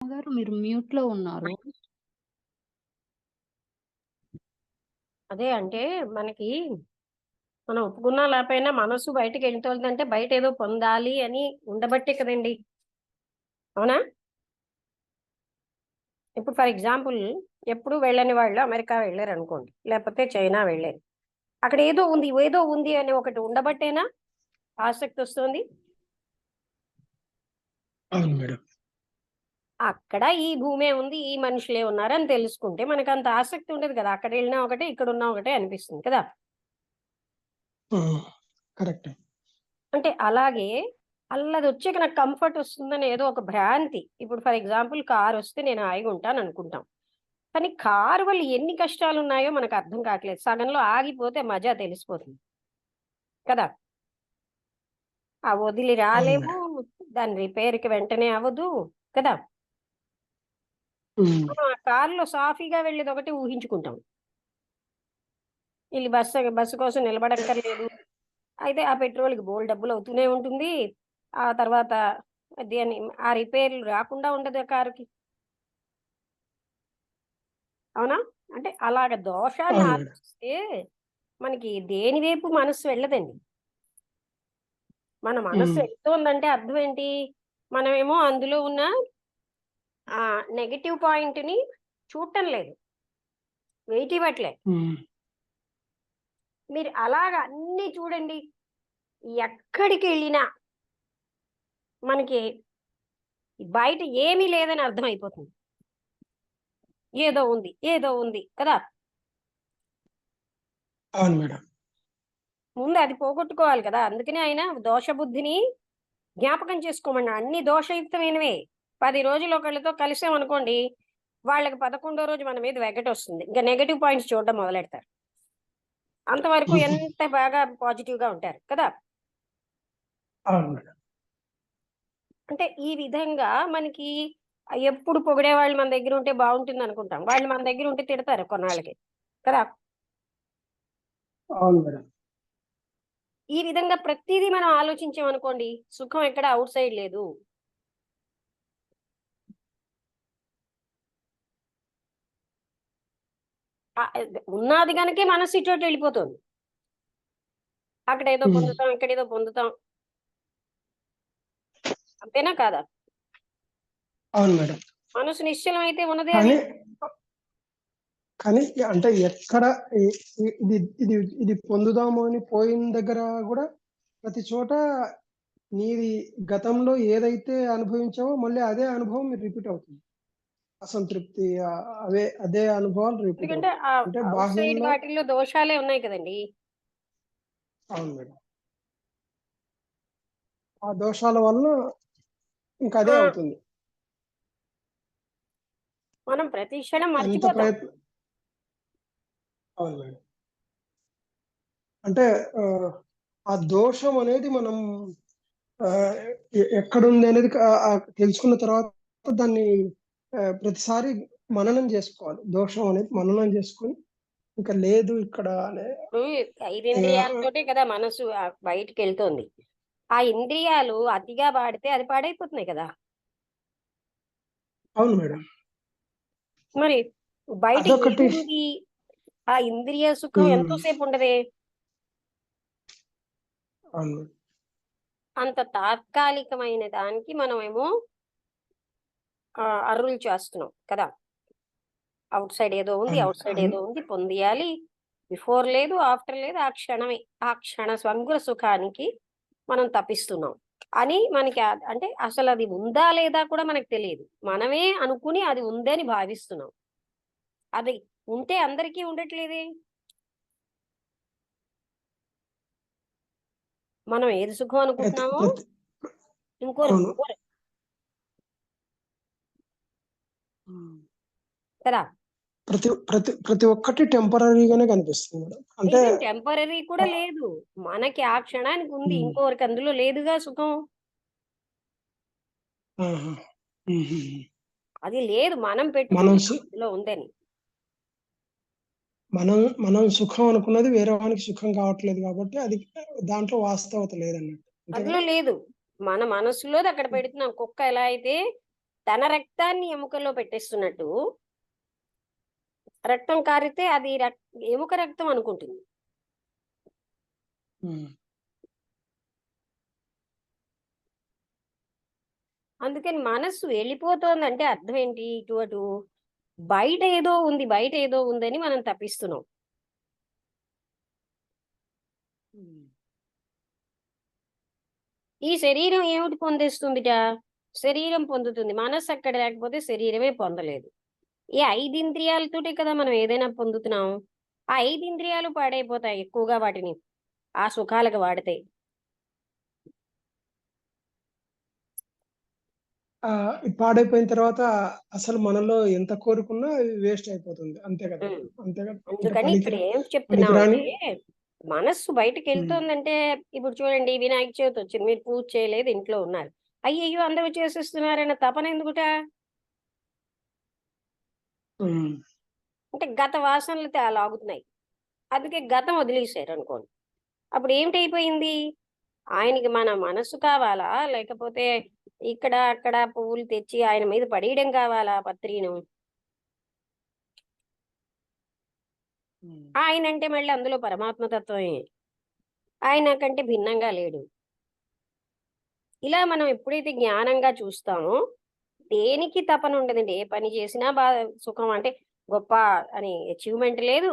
గారు మీరు మ్యూట్‌లో ఉన్నారు. అదే అంటే మనకి మనం ఒప్పుకున్నా లేకపోయినా మనసు బయటికెళ్తోందంటే బయటేదో పొందాలి అని ఉండబట్టే కదండీ! అవునా? ఇప్పుడు ఫర్ ఎగ్జాంపుల్ ఎప్పుడు వెళ్ళని వాళ్ళు అమెరికా వెళ్లారనుకోండి. లేపోతే చైనా వెళ్లారు. అక్కడ ఏదో ఉంది అని ఒకటి ఉండబట్టేనా ఆసక్తొస్తోంది? అవును మేడం. అక్కడ ఈ భూమే ఉంది, ఈ మనుషులే ఉన్నారని తెలుసుకుంటే మనకంత ఆసక్తి ఉండదు కదా! అక్కడెళ్ళినా ఒకటే, ఇక్కడున్నా ఒకటే అనిపిస్తుంది కదా! కరెక్టే. అంటే అలాగే అల్లదొచ్చాక నాకు కంఫర్ట్ వస్తుందని ఏదో ఒక భ్రాంతి. ఇప్పుడు ఫర్ ఎగ్జాంపుల్ కారొస్తే నేను హాయిగుంటాననుకుంటాం. కానీ కారు వల్ల ఎన్ని కష్టాలున్నాయో మనకర్థం కావట్లేదు. సగంలో ఆగిపోతే మజా తెలిసిపోతుంది. కదా! వదిలి అవును రాలేము. మేడం. దాని రిపేర్‌కి వెంటనే అవ్వదు. కదా! హ్మ్. మనం ఆ కారులో సాఫీగా వెళ్ళేదొకటి ఊహించుకుంటాం. ఈళ్ళు బస్సు కోసం నిలబడక్కర్లేదు. అయితే ఆ పెట్రోల్‌కి బోలెడు డబ్బులవుతూనే ఉంటుంది. ఆ తర్వాత దేని ఆ రిపేర్‌లు రాకుండా ఉండదు ఆ కారుకి. అవునా? అంటే అలాగ దోషాన్ని అవును మేడం. ఆలోచిస్తే మనకి దేని వైపు మనస్సు వెళ్ళదండి. మన మనస్సు హ్మ్. వెళ్తోందంటే అర్థం ఏంటి? మనమేమో అందులో ఉన్న నెగెటివ్ పాయింట్‌ని చూడటం లేదు. వెయిట్ ఇవ్వట్లే. హ్మ్. మీరు అలాగా అన్నీ చూడండి. ఎక్కడికెళ్ళినా మనకి బయట ఏమీ లేదని అర్థమైపోతుంది. ఏదో ఉంది కదా! అవును మేడం. ముందు అది పోగొట్టుకోవాలి కదా! అందుకనే ఆయన దోషబుద్ధిని జ్ఞాపకం చేసుకోమన్నాడు. అన్నీ దోషయుక్తమైనవే. 10 రోజులు ఒకళ్ళతో కలిసామనుకోండి, వాళ్ళకి 11 రోజు మన మీద వెగటొస్తుంది. ఇంక నెగెటివ్ పాయింట్స్ చూడడం మొదలెడతారు. అంతవరకు ఎంత బాగా పాజిటివ్‌గా ఉంటారు కదా! అవును మేడం. అంటే ఈ విధంగా మనకి ఎప్పుడు పొగిడేవాళ్ళు మన దగ్గరుంటే బావుంటుందనుకుంటాం. వాళ్ళు మన దగ్గరుంటే తిడతారు కొన్నాళ్ళకి. కదా! అవును మేడం. ఈ విధంగా ప్రతీదీ మనం ఆలోచించామనుకోండి, సుఖం ఎక్కడ ఔట్ సైడ్ లేదు. ఉన్నాది గనకే మనసు ఇటోటెళ్ళిపోతుంది. అక్కడేదో హ్మ్. పొందుతాం, ఇక్కడేదో పొందుతాం. అంతేనా కాదా? అవును మేడం. మనసు నిశ్చలమైతే ఉన్నదే అది. కానీ కానీ అంటే ఎక్కడ ఇ ఇ ఇది ఇది ఇది పొందుదాము అని పోయిన దగ్గర గూడా ప్రతి చోట నీది గతంలో ఏదైతే అనుభవించావో మళ్ళీ అదే అనుభవం మీరు రిపీట్ అవుతుంది. అసంతృప్తి అదే అనుభవాలు రిపీట్ ఎందుకంటే అవుతాయి. అంటే ఔట్ సైడ్ బాహ్యంలో వాటిల్లో దోషాలే ఉన్నాయి కదండీ! అవును మేడం. ఆ దోషాల వల్ల ఇంక ఆ! అదే అవుతుంది. మనం ప్రతి క్షణం ఎంత మర్చిపోతాం. అవును మేడం. అంటే ఆహ్, ఆ దోషం అనేది మనం ఆహ్, ఎక్కడుంది అనేది తెలుసుకున్న తర్వాత దాన్ని ప్రతిసారి మననం జేసుకోవాలి. దోషం అనేది మననం జేసుకొని, ఇంక లేదు ఇక్కడ అనే ఇప్పుడు ఆహ్, ఐదింద్రియాలతోటే కదా మనసు బయటికెళ్తోంది. ఆ ఇంద్రియాలు అతిగా వాడితే అది పాడైపోతున్నాయి కదా! అవును మేడం. మరి బయట అదొకటి ఏముంది? ఆ ఇంద్రియ సుఖం ఎంతో హ్మ్. సేపుండదే. అవును. అంత తాత్కాలికమైన దానికి మనమేమో అర్రులు చేస్తున్నాం కదా! అవును. ఔట్ సైడ్ ఏదో ఉంది పొందియాలి. బిఫోర్ లేదు, ఆఫ్టర్ లేదు. ఆ క్షణమే. ఆ క్షణ స్వంగుర సుఖానికి మనం తపిస్తున్నాం. అని మనకి అంటే అసలది ఉందా లేదా కూడా మనకు తెలీదు. మనమే అనుకుని అది ఉందని భావిస్తున్నాం. అది ఉంటే అందరికీ ఉండట్లేదే. మనం ఏది సుఖం ప్రతి అనుకుంటున్నామో ప్రతి ఇంకోరు అవును. ఇంకోరు హ్మ్. కదా! ప్రతి ప్రతి ప్రతి ఒక్కటి టెంపరరీగానే కనిపిస్తుంది మేడం. అంటే నిజం టెంపరరీ కూడా ఆహ్, లేదు. మనకి ఆ క్షణానికి ఉంది. హ్మ్. ఇంకోరికి అందులో లేదుగా సుఖం. ఆహా! హుహుహు. అది లేదు. మనం మనం పెట్టుకుంటున్నాం సు అందులో ఉందని. మనం మనం సుఖం అనుకున్నది వేరే వానికి సుఖం కావట్లేదు కాబట్టి అది దాంట్లో వాస్తవత లేదన్నట్టు. అంతే అందులో కదా? లేదు. మన మనసులోది అక్కడ పెడుతున్నాం. కుక్క ఎలా అయితే తన రక్తాన్ని ఎముకల్లో పెట్టేస్తున్నట్టు రక్తం కారితే అది ఎముక రక్తం అనుకుంటుంది. అందుకని మనస్సు వెళ్ళిపోతోందంటే అర్థం ఏంటి? ఇటు అటు బయట ఏదో ఉంది, బయట ఏదో ఉందని మనం తప్పిస్తున్నాం. ఈ శరీరం ఏమిటి పొందేస్తుందిట? శరీరం పొందుతుంది. మనస్సు అక్కడ లేకపోతే శరీరమే పొందలేదు. ఈ 5 ఇంద్రియాలతోటే కదా మనం ఏదైనా పొందుతున్నాం. ఆ 5 ఇంద్రియాలు పాడైపోతాయి ఎక్కువగా వాటిని ఆ సుఖాలకు వాడితే. పాడైపోయిన తర్వాత అసలు మనలో ఎంత కోరుకున్నా వేస్ట్ అయిపోతుంది. అంతే కదా! అంతే కదా! అందుకని ఇక్కడ ఏం చెప్తున్నాం అంటే మనస్సు బయటకు వెళ్తోందంటే ఇప్పుడు చూడండి, వినాయక చవితి వచ్చింది, మీరు పూజ చేయలేదు, ఇంట్లో ఉన్నారు. అయ్యయ్యో అందరూ చేసేస్తున్నారన్న తపన ఎందుకుట? అంటే గత వాసనలు లాగుతున్నాయి. అందుకే గతం వదిలేశారు అనుకోండి. అప్పుడు ఏమిటి అయిపోయింది? ఆయనకి మన మనస్సు కావాలా, లేకపోతే ఇక్కడ అక్కడ పువ్వులు తెచ్చి ఆయన మీద పడేయడం కావాలా పత్రిను? ఆయన అంటే మళ్ళీ అందులో పరమాత్మతత్వమే. ఆయన కంటే భిన్నంగా లేడు. ఇలా మనం ఎప్పుడైతే జ్ఞానంగా చూస్తామో దేనికి తపన ఉండదండి. ఏ పని చేసినా సుఖం అంటే గొప్ప అని అచీవ్మెంట్ లేదు,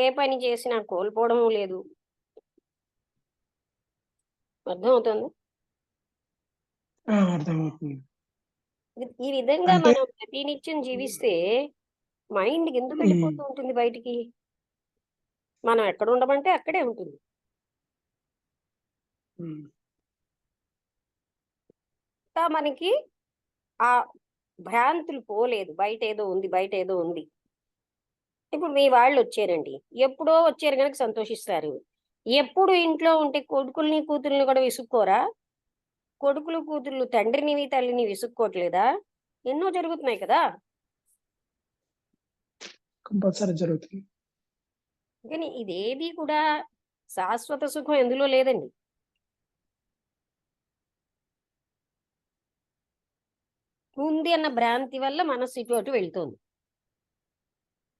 ఏ పని చేసినా కోల్పోవడం లేదు. అర్థమవుతుంది? అర్థమవుతుంది. ఈ విధంగా మనం ప్రతినిత్యం జీవిస్తే మైండ్ ఎందుకు వెళ్ళిపోతూ ఉంటుంది బయటికి? మనం ఎక్కడ ఉండమంటే అక్కడే ఉంటుంది. మనకి ఆ భ్రాంతులు పోలేదు, బయట ఏదో ఉంది, బయట ఏదో ఉంది. ఇప్పుడు మీ వాళ్ళు వచ్చారండి, ఎప్పుడో వచ్చారు కనుక సంతోషిస్తారు. ఎప్పుడు ఇంట్లో ఉంటే కొడుకుల్ని కూతుర్ని కూడా విసుక్కోరా? కొడుకులు కూతుర్లు తండ్రిని తల్లిని విసుక్కోవట్లేదా? ఎన్నో జరుగుతున్నాయి కదా. కంపల్సరీ జరుగుతుంది. కానీ ఇదేది కూడా శాశ్వత సుఖం ఎందులో లేదండి. ఉంది అన్న భ్రాంతి వల్ల మనసు ఇటు అటు వెళ్తుంది.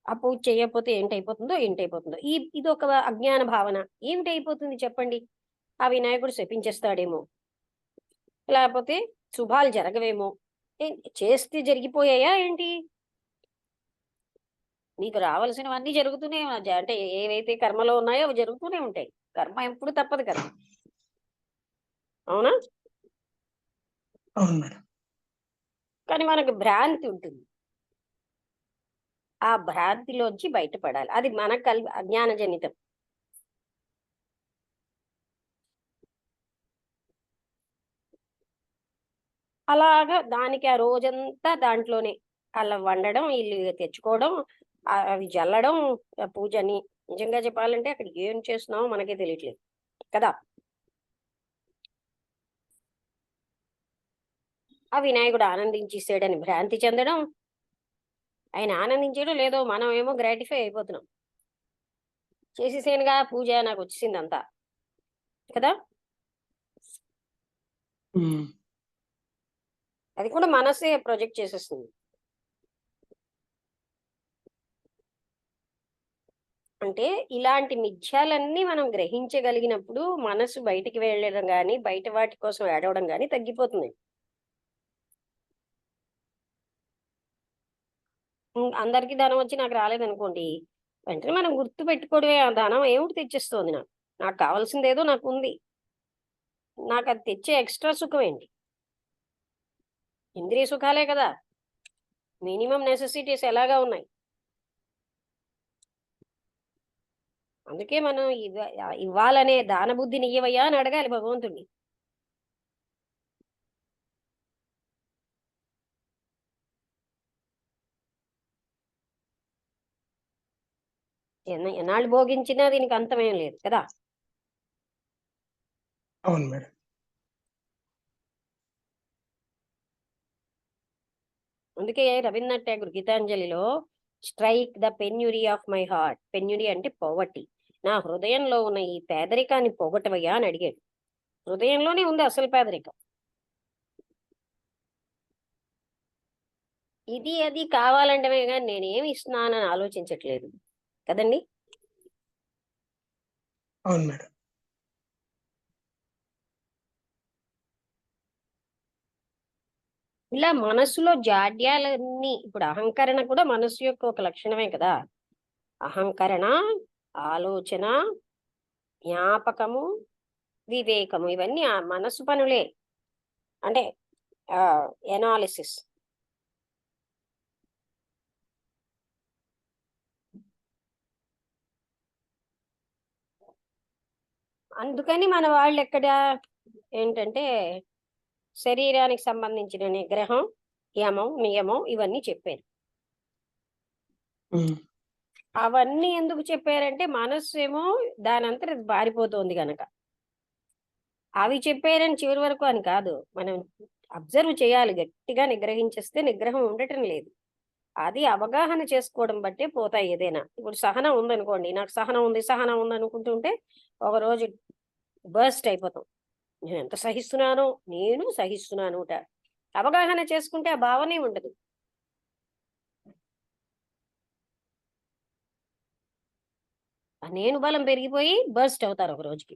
ఆ పూజ చేయకపోతే ఏంటైపోతుందో ఇది ఒక అజ్ఞాన భావన. ఏమిటైపోతుంది చెప్పండి? ఆ వినాయకుడు శపించేస్తాడేమో, లేకపోతే శుభాలు జరగవేమో. చేస్తే జరిగిపోయాయా ఏంటి? మీకు రావాల్సినవన్నీ జరుగుతూనే అంటే ఏవైతే కర్మలో ఉన్నాయో అవి జరుగుతూనే ఉంటాయి. కర్మ ఎప్పుడు తప్పదు కదా. అవునా? అవును మేడం. కానీ మనకు భ్రాంతి ఉంటుంది. ఆ భ్రాంతిలోంచి బయటపడాలి. అది మన అజ్ఞానజనితం. అలాగా దానికి ఆ రోజంతా దాంట్లోనే అలా వండడం, ఇల్లు తెచ్చుకోవడం, అవి జల్లడం, పూజని. నిజంగా చెప్పాలంటే అక్కడ ఏం చేస్తున్నామో మనకే తెలియట్లేదు కదా. ఆ వినాయకుడు ఆనందించేసాడని భ్రాంతి చెందడం, ఆయన ఆనందించడం లేదో మనం ఏమో గ్రాటిఫై అయిపోతున్నాం. చేసేసానుగా పూజ, నాకు వచ్చేసిందంతా కదా. అది కూడా మనసే ప్రొజెక్ట్ చేసేస్తుంది. అంటే ఇలాంటి మిథ్యాలన్నీ మనం గ్రహించగలిగినప్పుడు మనసు బయటికి వెళ్ళడం కానీ, బయట వాటి కోసం ఏడవడం కానీ తగ్గిపోతుంది. అందరికీ ధనం వచ్చి నాకు రాలేదనుకోండి, వెంటనే మనం గుర్తు పెట్టుకోవడమే, ఆ ధనం ఏమిటి తెచ్చిస్తోంది నాకు, నాకు కావాల్సింది ఏదో నాకు ఉంది, నాకు అది తెచ్చే ఎక్స్ట్రా సుఖం ఏంటి? ఇంద్రియ సుఖాలే కదా, మినిమం నెసెసిటీస్ ఎలాగా ఉన్నాయి. అందుకే మనం ఇవ్వాలనే దాన బుద్ధిని ఇయ్యవయ్యా అని అడగాలి భగవంతుడిని. ఎన్నాళ్ళు భోగించినా దీనికి అంతమేం లేదు కదా. అవును మేడం. అందుకే రవీంద్రనాథ్ ఠాగూర్ గీతాంజలిలో strike the penury of my heart, penury అంటే పోవర్టీ, నా హృదయంలో ఉన్న ఈ పేదరికాన్ని పోగొట్టవయ్యా అని అడిగాడు. హృదయంలోనే ఉంది అసలు పేదరికం. ఇది అది కావాలంటమే కానీ నేనేమి ఇస్తున్నానని ఆలోచించట్లేదు కదండి. అవును మేడం. ఇలా మనస్సులో జాడ్యాలన్నీ, ఇప్పుడు అహంకరణ కూడా మనస్సు యొక్క ఒక లక్షణమే కదా. అహంకరణ, ఆలోచన, జ్ఞాపకము, వివేకము, ఇవన్నీ ఆ మనస్సు పనులే. అంటే ఎనాలిసిస్. అందుకని మన వాళ్ళు ఎక్కడ ఏంటంటే శరీరానికి సంబంధించిన నిగ్రహం, యమం, నియమం ఇవన్నీ చెప్పారు. ఉమ్, అవన్నీ ఎందుకు చెప్పారంటే మనస్సు ఏమో దానంతట అది పారిపోతోంది గనక. అవి చెప్పారని చివరి వరకు అని కాదు, మనం అబ్జర్వ్ చేయాలి. గట్టిగా నిగ్రహించేస్తే నిగ్రహం ఉండటం లేదు. అది అవగాహన చేసుకోవడం బట్టే పోతాయి ఏదైనా. ఇప్పుడు సహనం ఉందనుకోండి, నాకు సహనం ఉంది సహనం ఉంది అనుకుంటుంటే ఒక రోజు బర్స్ట్ అయిపోతాం. నేను ఎంత సహిస్తున్నానో, నేను సహిస్తున్నానుట. అవగాహన చేసుకుంటే ఆ భావనే ఉండదు. ఆ నేను బలం పెరిగిపోయి బర్స్ట్ అవుతారు ఒక రోజుకి.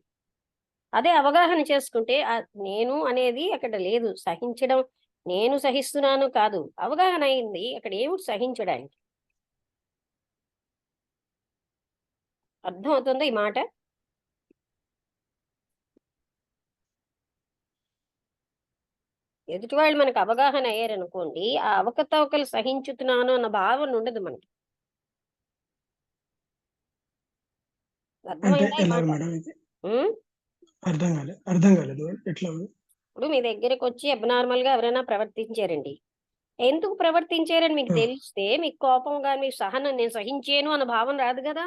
అదే అవగాహన చేసుకుంటే ఆ నేను అనేది అక్కడ లేదు. సహించడం, నేను సహిస్తున్నాను కాదు, అవగాహన అయింది అక్కడ ఏమిటి సహించడానికి. అర్థమవుతుందా ఈ మాట? ఎదుటి వాళ్ళు మనకు అవగాహన అయ్యారనుకోండి, ఆ అవకతవకలు సహించుతున్నాను అన్న భావన ఉండదు మనకి. అంటే అర్థమైందా ఈ ఎలాగ మాట? మేడం ఇది? ఉమ్? అర్థం కాలేదు ఎట్లా ఉంది? ఇప్పుడు మీ దగ్గరకు వచ్చి అబ్నార్మల్ గా ఎవరైనా ప్రవర్తించారండి. ఎందుకు ప్రవర్తించారని మీకు ఆ, తెలిస్తే మీకు కోపంగా, మీ సహనం, నేను సహించేను అన్న భావన రాదు కదా.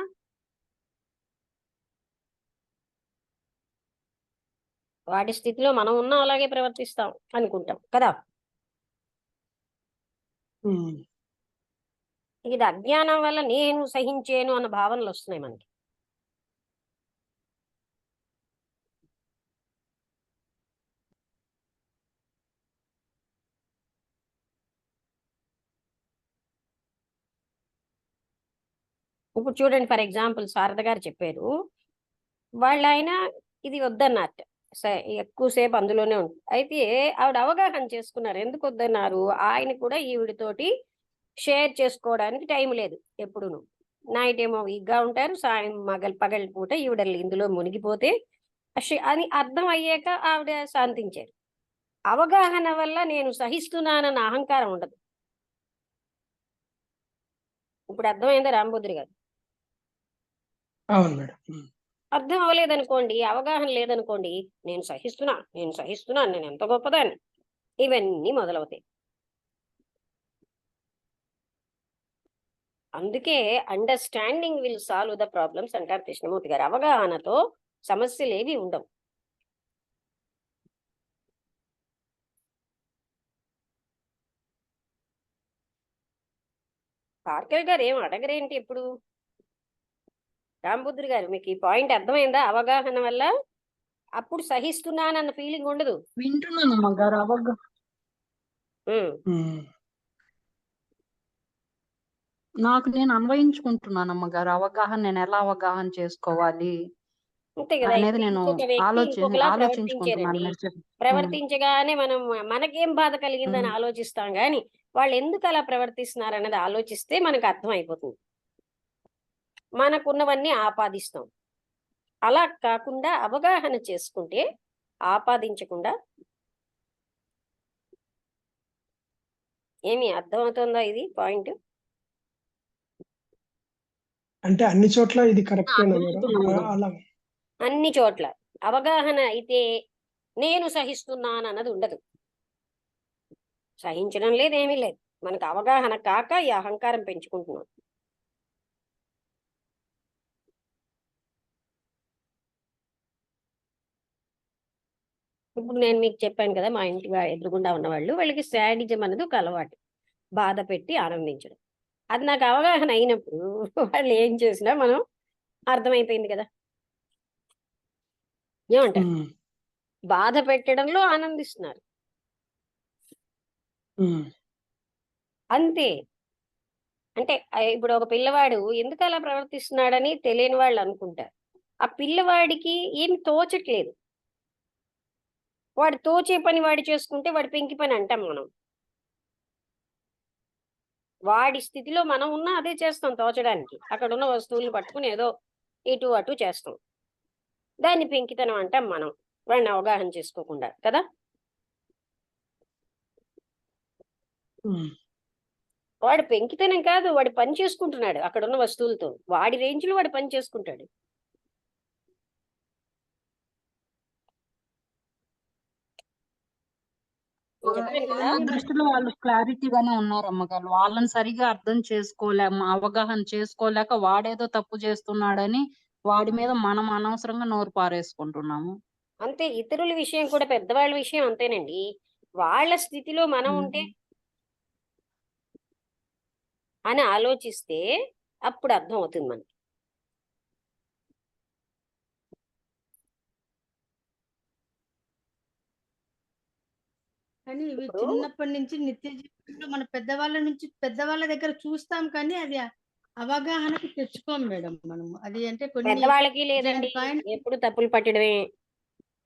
వాటి స్థితిలో మనం ఉన్నా అలాగే ప్రవర్తిస్తాం అనుకుంటాం కదా. ఉమ్, ఇది అజ్ఞానం వల్ల నేను సహించేను అన్న భావనలు వస్తున్నాయి మనకి. ఇప్పుడు చూడండి, ఫర్ ఎగ్జాంపుల్ శారద గారు చెప్పారు, వాళ్ళ ఆయన ఇది వద్దన్నట్ట. ఎక్కువసేపు అందులోనే ఉంటుంది. అయితే ఆవిడ అవగాహన చేసుకున్నారు ఎందుకు వద్దన్నారు. ఆయన కూడా ఈవిడతోటి షేర్ చేసుకోవడానికి టైం లేదు ఎప్పుడును. నైట్ ఏమో వీక్గా ఉంటారు, సాయం పగల పూట ఈవిడ ఇందులో మునిగిపోతే అని అర్థం అయ్యాక ఆవిడ శాంతించారు. అవగాహన వల్ల నేను సహిస్తున్నానన్న అహంకారం ఉండదు. ఇప్పుడు అర్థమైందా రాంబుద్రి గారు? అవును మేడం. అర్థం అవ్వలేదనుకోండి, అవగాహన లేదనుకోండి, నేను సహిస్తున్నా, నేను ఎంత గొప్పదాన్ని, ఇవన్నీ మొదలవుతాయి. అందుకే understanding will solve the problems అంటారు కృష్ణమూర్తి గారు. అవగాహనతో సమస్యలు ఏవి ఉండవు. పార్కర్ గారు ఏం అడగరేంటి ఎప్పుడు? రాంబుద్రి గారు మీకు ఈ పాయింట్ అర్థమైందా? అవగాహన వల్ల అప్పుడు సహిస్తున్నానన్న ఫీలింగ్ ఉండదు. వింటున్నాను అమ్మగారు. ఉమ్. ఉమ్, నాకు నేను అన్వయించుకుంటున్నాను అమ్మగారు. అవగాహన నేను ఎలా అవగాహన చేసుకోవాలి అంతే కదా. అనేది ఇప్పుడు నేను ఇంకొక వ్యక్తి ఇంకొకలా ఆలోచించుకుంటున్నాను ప్రవర్తించారండి. మీరు ఉమ్, ప్రవర్తించగానే మనం మనకేం బాధ కలిగిందని ఉమ్, ఆలోచిస్తాం గాని వాళ్ళు ఎందుకు అలా ప్రవర్తిస్తున్నారు అన్నది ఆలోచిస్తే మనకు అర్థం అయిపోతుంది. మనకున్నవన్నీ ఆపాదిస్తాం. అలా కాకుండా అవగాహన చేసుకుంటే ఆపాదించకుండా. ఏమి అర్థమవుతుందా ఇది పాయింట్? అంటే అన్ని చోట్ల ఇది కరెక్టేనా మేడం? అర్థమవుతున్నాను. అలా అన్ని చోట్ల అవగాహన అయితే నేను సహిస్తున్నాను అన్నది ఉండదు. సహించడం లేదు, ఏమీ లేదు. మనకు అవగాహన కాక ఈ అహంకారం పెంచుకుంటున్నాం. ఇప్పుడు నేను మీకు చెప్పాను కదా, మా ఇంటి ఎదురుగుండా ఉన్నవాళ్ళు, వాళ్ళకి శాడిజం అనేది ఒక అలవాటు. బాధ పెట్టి ఆనందించడం. అది నాకు అవగాహన అయినప్పుడు వాళ్ళు ఏం చేసినా మనం అర్థమైపోయింది కదా. ఏమంటారు? ఉమ్, బాధ పెట్టడంలో ఆనందిస్తున్నారు. ఉమ్, అంతే. అంటే ఇప్పుడు ఒక పిల్లవాడు ఎందుకు అలా ప్రవర్తిస్తున్నాడని తెలియని వాళ్ళు అనుకుంటారు. ఆ పిల్లవాడికి ఏమి తోచట్లేదు. వాడు తోచే పని వాడు చేసుకుంటే వాడి పెంకి పని అంటాం మనం. వాడి స్థితిలో మనం ఉన్నా అదే చేస్తాం తోచడానికి. అక్కడున్న వస్తువుల్ని పట్టుకుని ఏదో ఇటు అటు చేస్తాం. దాన్ని పెంకితనం అంటాం మనం. వాడిని అవగాహన చేసుకోకుండా కదా! వాడు పెంకితనం కాదు. వాడు పని చేసుకుంటున్నాడు అక్కడున్న వస్తువులతో. వాడి రేంజ్‌లో వాడు పని చేసుకుంటాడు. నేను చెప్పాను కదా! వాళ్ళ దృష్టిలో వాళ్ళు క్లారిటీగానే ఉన్నారమ్మగారు. వాళ్ళని సరిగ్గా అర్థం చేసుకోలేము. అవగాహన చేసుకోలేక వాడేదో తప్పు చేస్తున్నాడని వాడి మీద మనం అనవసరంగా నోరు పారేసుకుంటున్నాము. అంతే ఇతరుల విషయం కూడా పెద్దవాళ్ళ విషయం అంతేనండి. వాళ్ళ స్థితిలో మనం ఉంటే అని ఆలోచిస్తే అప్పుడు అర్థం అవుతుంది మనకి. కానీ ఇవి ఇప్పుడు చిన్నప్పటి నుంచి నిత్య జీవితంలో మన పెద్దవాళ్ళ దగ్గర చూస్తాం కానీ అది అవగాహనకు తెచ్చుకోం మేడం మనం. అది అంటే కొన్ని పెద్దవాళ్ళకి ఇట్లాంటి లేదండి. పాయింట్స్ ఎప్పుడు తప్పులు పట్టడమే.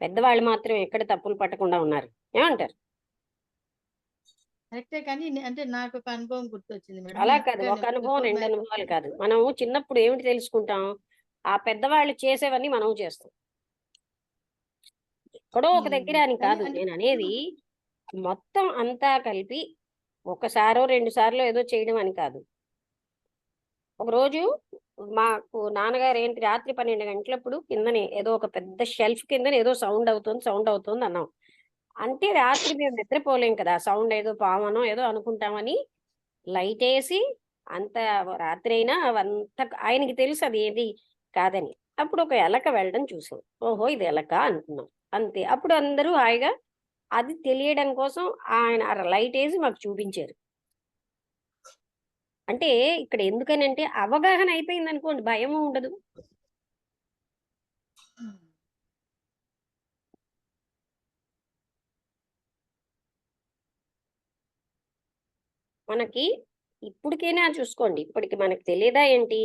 పెద్దవాళ్ళు మాత్రం ఎక్కడ తప్పులు పట్టకుండా ఉన్నారు. ఏమంటారు? కరెక్టే కానీ అంటే నాకు ఒక అనుభవం గుర్తొచ్చింది మేడం. అలా మా కాదు. అక్క ఒక అనుభవం, బిఫోర్ 2 మ్యారేజ్ అనుభవాలు కాదు. మనం చిన్నప్పుడు ఏమిటి తెలుసుకుంటాం? ఆ పెద్దవాళ్ళు చేసేవన్నీ మనం చేస్తాం. ఎక్కడో ఒక దగ్గర అని కానీ కాదు. అంటే నేననేది మొత్తం అంతా కలిపి ఒకసారో, 2 సార్లో ఏదో చేయడం అని కాదు. ఒకరోజు మాకు నాన్నగారు ఏంటి రాత్రి 12 గంటలప్పుడు కిందనే ఏదో ఒక పెద్ద షెల్ఫ్ కిందన ఏదో సౌండ్ అవుతుంది అన్నాం. అంటే రాత్రి మేము నిద్రపోలేం కదా! సౌండ్ ఏదో పామనో ఏదో అనుకుంటామని లైటేసి అంత రాత్రైనా అవంతా ఆయనకి తెలుసు అది ఏది కాదని. అప్పుడు ఒక ఎలక వెళ్ళడం చూసాం. ఓహో! ఇది ఎలక అనుకున్నాం. అంతే. అప్పుడు అందరూ హాయిగా అది తెలియడం కోసం ఆయన లైటేసి మాకు చూపించారు. అంటే ఇక్కడ ఎందుకనంటే అవగాహన అయిపోయిందనుకోండి భయము ఉండదు. మనకి ఇప్పటికైనా చూసుకోండి. ఇప్పటికి మనకు తెలియదా ఏంటి?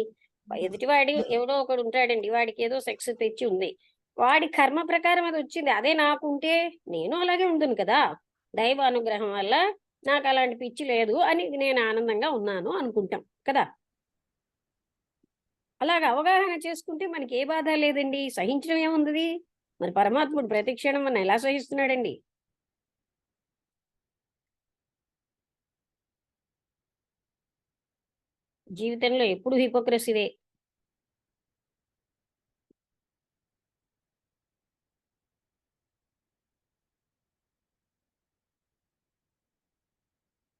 ఎదుటివాడు ఎవడో ఒకడు ఉంటాడండి. వాడికేదో సెక్స్ తెచ్చి ఉంది. వాడి కర్మ ప్రకారం అదొచ్చింది. అదే నాకుంటే నేను అలాగే ఉందును కదా! దైవ అనుగ్రహం వల్ల నాకలాంటి పిచ్చి లేదు అని నేను ఆనందంగా ఉన్నాను అనుకుంటాం కదా! అలాగ అవగాహన చేసుకుంటే మనకి ఏ బాధ లేదండి. సహించడం ఏముందది? మరి పరమాత్ముడు ప్రతి క్షణం మనల్ని ఎలా సహిస్తున్నాడండి? జీవితంలో ఎప్పుడు హిపోక్రసీవే.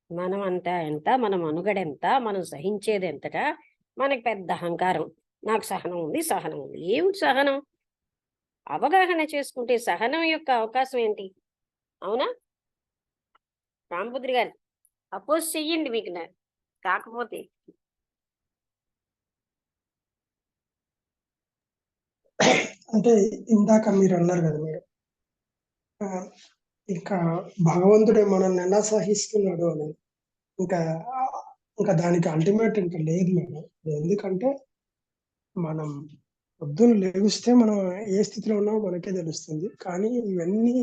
మనం అంతా ఎంత, మన మనుగడెంత, మనం సహించేదెంతట, మనకి పెద్ద అహంకారం. నాకు సహనం ఉంది, సహనం ఉంది. ఏమిటి సహనం? అవగాహన చేసుకుంటే సహనం యొక్క అవకాశం ఏంటి? అవునా? రామభద్రి గారు అపోజ్ చెయ్యండి మీకు కాకపోతే. అంటే ఇందాక మీరు అన్నారు కదా మేడం. ఇంకా భగవంతుడే మనల్ని ఎలా సహిస్తున్నాడు అని. ఇంకా ఇంకా దానికి అల్టిమేట్ ఇంకా లేదు మేడం. ఎందుకంటే మనం పొద్దున్న లెగిస్తే మనం ఏ స్థితిలో ఉన్నామో మనకే తెలుస్తుంది. కానీ ఇవన్నీ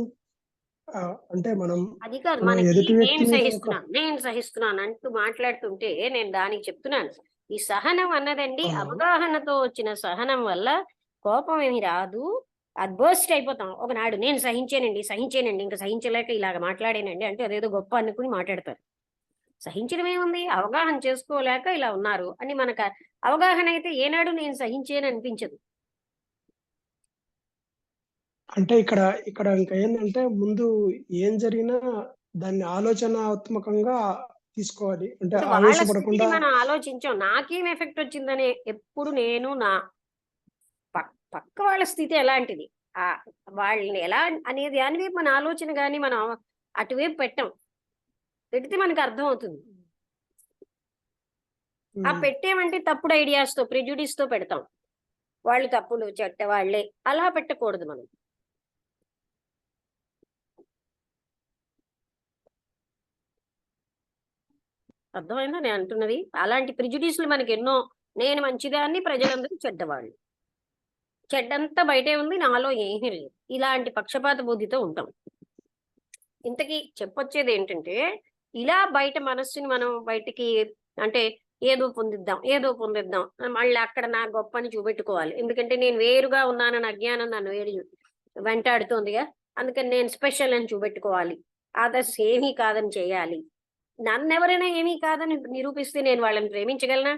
అంటే మనం అది కాదు మనం మనకి ఎదుటి వ్యక్తి మీద ఒక నేను సహిస్తున్నాను అంటూ మాట్లాడుతుంటే నేను దానికి చెప్తున్నాను. ఈ సహనం అన్నదండి అవును. అవగాహనతో వచ్చిన సహనం వల్ల కోపం ఏమి రాదు. అది బర్స్ట్ అయిపోతాం. ఒకనాడు నేను సహించేనండి. ఇంక సహించలేక ఇలాగ మాట్లాడానండి అంటే అదేదో గొప్ప అనుకుని మాట్లాడతారు. సహించడం ఏముంది? అవగాహన చేసుకోలేక ఇలా ఉన్నారు అని మనకు అవగాహన అయితే ఏనాడు నేను సహించేని అనిపించదు. అంటే ఇక్కడ ఇంకా ఏంటంటే ముందు ఏం జరిగినా దాన్ని ఆలోచనాత్మకంగా తీసుకోవాలి. అంటే ఇప్పుడు వాళ్ళ స్థితిని ఆవేశపడకుండా మనం ఆలోచించాం. నాకేం ఎఫెక్ట్ వచ్చిందని ఎప్పుడు నేను నా పక్క వాళ్ళ స్థితి ఎలాంటిది? వాళ్ళని ఎలా అనేది దాని వైపు మన ఆలోచన గాని మనం అటువైపు పెట్టం. పెడితే మనకు అర్థమవుతుంది. ఆ పెట్టామంటే తప్పుడు ఐడియాస్‌తో, ప్రెజుడిస్‌తో పెడతాం. వాళ్ళు తప్పులు, చెడ్డవాళ్ళే అలా పెట్టకూడదు మనం. అర్థమైందా నేను అంటున్నది? అలాంటి ప్రిజుడిస్లు మనకి ఎన్నో. నేను మంచిదాన్ని, ప్రజలందరూ చెడ్డవాళ్ళు. చెడ్డంతా బయటే ఉంది, నాలో ఏమీ లేదు. ఇలాంటి పక్షపాత బుద్ధితో ఉంటాం. ఇంతకీ చెప్పొచ్చేది ఏంటంటే, ఇలా బయట మనస్సుని మనం బయటికి అంటే ఏదో పొందిద్దాం మళ్ళీ అక్కడ నా గొప్పని చూపెట్టుకోవాలి. ఎందుకంటే నేను వేరుగా ఉన్నానని అజ్ఞానం నన్ను వెంటాడుతోందిగా. అందుకని నేను స్పెషల్ అని చూపెట్టుకోవాలి. అదర్స్ ఏమీ కాదని చేయాలి. నన్నెవరైనా ఏమీ కాదని నిరూపిస్తే నేను వాళ్ళని ప్రేమించగలనా?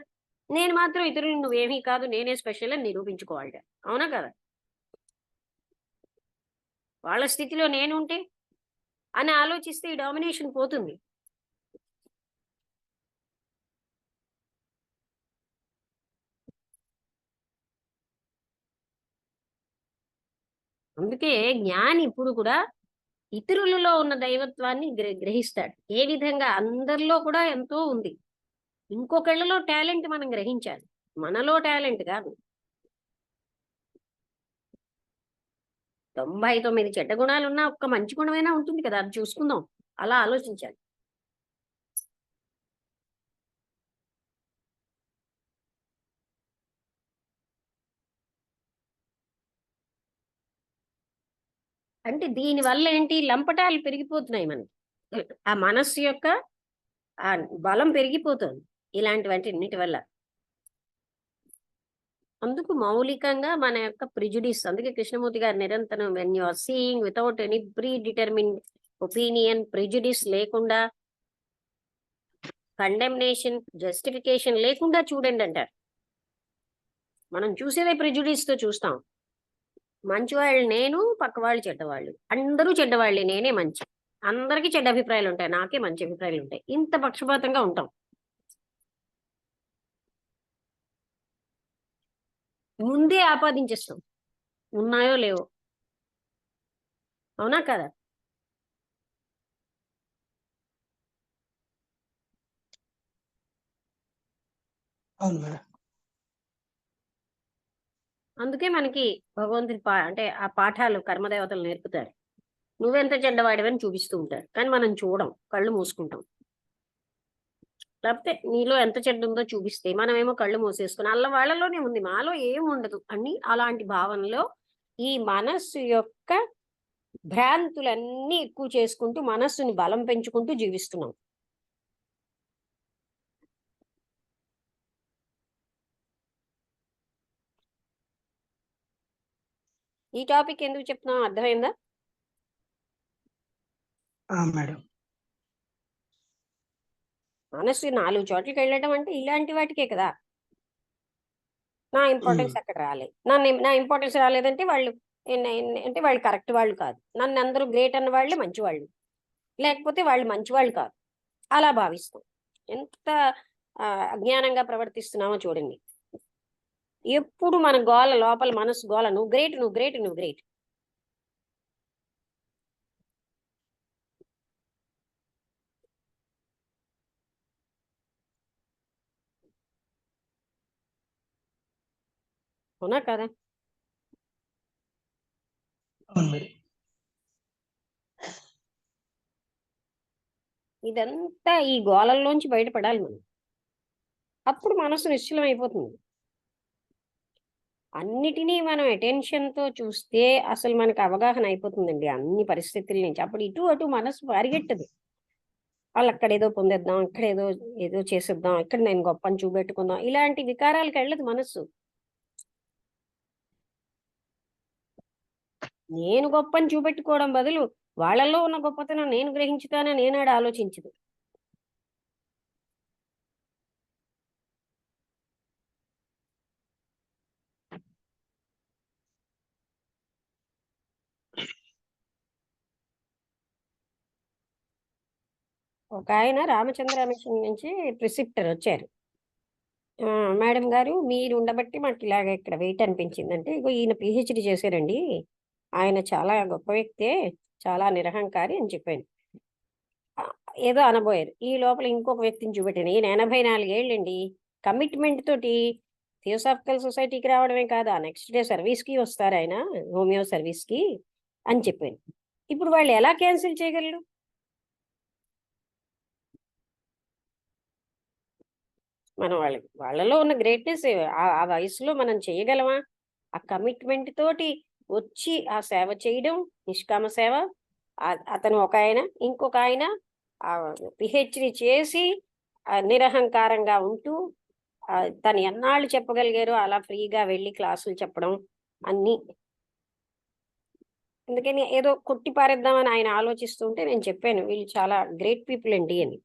నేను మాత్రం ఇతరులు నువ్వేమీ కాదు, నేనే స్పెషల్ అని నిరూపించుకోవాలి. అవునా కదా? వాళ్ళ స్థితిలో నేను ఉంటే అని ఆలోచిస్తే ఈ డామినేషన్ పోతుంది. అందుకే జ్ఞాని ఇప్పుడు కూడా ఇతరులలో ఉన్న దైవత్వాన్ని గ్రహిస్తాడు. ఏ విధంగా అందరిలో కూడా ఎంతో ఉంది. ఇంకొకళ్ళలో టాలెంట్ మనం గ్రహించాలి, మనలో టాలెంట్ కాదు. 99 చెడ్డ గుణాలున్నా ఒక్క మంచి గుణమైనా ఉంటుంది కదా, అది చూసుకుందాం. అలా ఆలోచించాలి. అంటే దీని వల్ల ఏంటి, లంపటాలు పెరిగిపోతున్నాయి మనకి. ఆ మనస్సు యొక్క ఆ బలం పెరిగిపోతుంది ఇలాంటివన్నిటి వల్ల. అందుకు మౌలికంగా మన యొక్క ప్రిజుడిస్. అందుకే కృష్ణమూర్తి గారు నిరంతరం when you are seeing without any pre determine opinion, prejudice లేకుండా, కండెమ్నేషన్, జస్టిఫికేషన్ లేకుండా చూడండి అంటారు. మనం చూసేదే ప్రిజుడిస్ తో చూస్తాం. మంచివాళ్ళు నేను, పక్క వాళ్ళు చెడ్డవాళ్ళు, అందరూ చెడ్డవాళ్ళే, నేనే మంచి. అందరికీ చెడ్డ అభిప్రాయాలు ఉంటాయి, నాకే మంచి అభిప్రాయాలు ఉంటాయి. ఇంత పక్షపాతంగా ఉంటాం. ముందే ఆపాదించేస్తాం, ఉన్నాయో లేవో. అవునా కదా? అవును మేడం. అందుకే మనకి భగవంతుడి అంటే ఆ పాఠాలు కర్మదేవతలు నేర్పుతారు. నువ్వెంత చెడ్డవాడివని చూపిస్తూ ఉంటారు, కానీ మనం చూడం, కళ్ళు మూసుకుంటాం. లేకపోతే నీలో ఎంత చెడ్డ ఉందో చూపిస్తే మనమేమో కళ్ళు మూసేసుకుని వాళ్ళలోనే ఉంది, మాలో ఏం ఉండదు అని అలాంటి భావనలో ఈ మనస్సు యొక్క భ్రాంతులన్నీ ఎక్కువ చేసుకుంటూ మనస్సుని బలం పెంచుకుంటూ జీవిస్తున్నాం. ఈ టాపిక్ ఎందుకు చెప్తున్నాం అర్థమైందా? మేడం. మనస్సు 4 చోట్లకి వెళ్ళడం అంటే ఇలాంటి వాటికే కదా. నా ఇంపార్టెన్స్ అక్కడ రాలేదు, నా ఇంపార్టెన్స్ రాలేదంటే వాళ్ళు అంటే వాళ్ళు కరెక్ట్ వాళ్ళు కాదు, నన్ను అందరూ గ్రేట్ అన్న వాళ్ళే మంచి వాళ్ళు, లేకపోతే వాళ్ళు మంచి వాళ్ళు కాదు, అలా భావిస్తాం. ఎంత అజ్ఞానంగా ప్రవర్తిస్తున్నామో చూడండి. ఎప్పుడు మన గోల, లోపల మనసు గోల, నువ్వు గ్రేట్, నువ్వు గ్రేట్, నువ్వు గ్రేట్. అవునా కదా? అవును మేడం. ఇదంతా ఈ గోళల్లోంచి బయటపడాలి మనం. అప్పుడు మనసు నిశ్చలం అయిపోతుంది. అన్నిటినీ మనం అటెన్షన్తో చూస్తే అసలు మనకు అవగాహన అయిపోతుందండి అన్ని పరిస్థితుల నుంచి. అప్పుడు ఇటు అటు మనసు పరిగెట్టదు. వాళ్ళు అక్కడ ఏదో పొందేద్దాం, ఇక్కడ ఏదో చేసేద్దాం, ఇక్కడ నేను గొప్పని చూపెట్టుకుందాం, ఇలాంటి వికారాలకు వెళ్ళదు మనస్సు. నేను గొప్పని చూపెట్టుకోవడం బదులు వాళ్ళల్లో ఉన్న గొప్పతనం నేను గ్రహించుతానని ఏనాడు ఆలోచించదు. ఒక ఆయన రామచంద్ర మిషన్ నుంచి ప్రిసిప్టర్ వచ్చారు. మేడం గారు మీరు ఉండబట్టి మాకు ఇలాగ ఇక్కడ వెయిట్ అనిపించింది అంటే, ఇగో ఈయన పిహెచ్డి చేశారండి, ఆయన చాలా గొప్ప వ్యక్తే, చాలా నిరహంకారి అని చెప్పాను. ఏదో అనబోయారు. ఈ లోపల ఇంకొక వ్యక్తిని చూపెట్టాను. ఈయన 84 ఏళ్ళండి, కమిట్మెంట్ తోటి థియోసాఫికల్ సొసైటీకి రావడమే కాదు, ఆ నెక్స్ట్ డే సర్వీస్కి వస్తారు ఆయన, హోమియో సర్వీస్కి అని చెప్పాను. ఇప్పుడు వాళ్ళు ఎలా క్యాన్సిల్ చేయగలరు? మనం వాళ్ళలో ఉన్న గ్రేట్నెస్ ఆ వయసులో మనం చేయగలమా? ఆ కమిట్మెంట్ తోటి వచ్చి ఆ సేవ చేయడం, నిష్కామ సేవ. అతను ఒక ఆయన, ఇంకొక ఆయన పిహెచ్డి చేసి నిరహంకారంగా ఉంటూ తను ఎన్నాళ్ళు చెప్పగలిగారో అలా ఫ్రీగా వెళ్ళి క్లాసులు చెప్పడం అన్ని. అందుకని ఏదో కొట్టి పారేద్దామని ఆయన ఆలోచిస్తుంటే నేను చెప్పాను, వీళ్ళు చాలా గ్రేట్ పీపుల్ అండి అని.